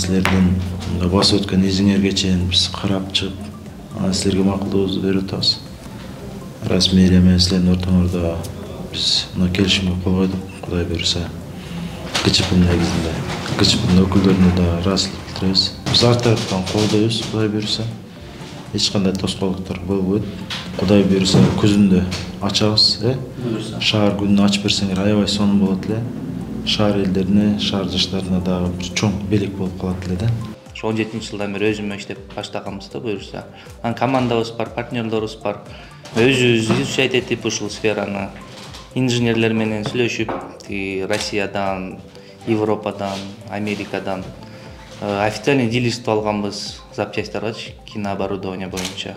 силердин басып өткөн изиңерге чейин биз карап чыгып, силерге макулдугубузду берип атабыз. Расмий эме силердин ортоңордо биз мына келишимге кол койдук, Кудай буюрса. КЧП негизинде. КЧПнын өкүлдөрүнө да ыраазычылык билдиребиз. Биз ар тараптан колдойбуз, Кудай буюрса. Эч кандай тоскоолдуктар болбойт. Кудай буюрса күзүндө ачабыз, Шаар күнүн ачып берсеңер аябай сонун болот эле. Шаар элдерине, шаар жаштарына дагы бир чоң белек болуп калат эле да. 17-жылдан бери өзүмө иштеп баштаганбыз да буюрса. Командабыз бар, партнерлорубуз бар. Өзүбүз изучать этип ушул сфераны инженерлер менен сүйлөшүп, Россиядан, Европадан, Америкадан официальный дилерство алганбыз запчастьтарга, кинооборудование боюнча.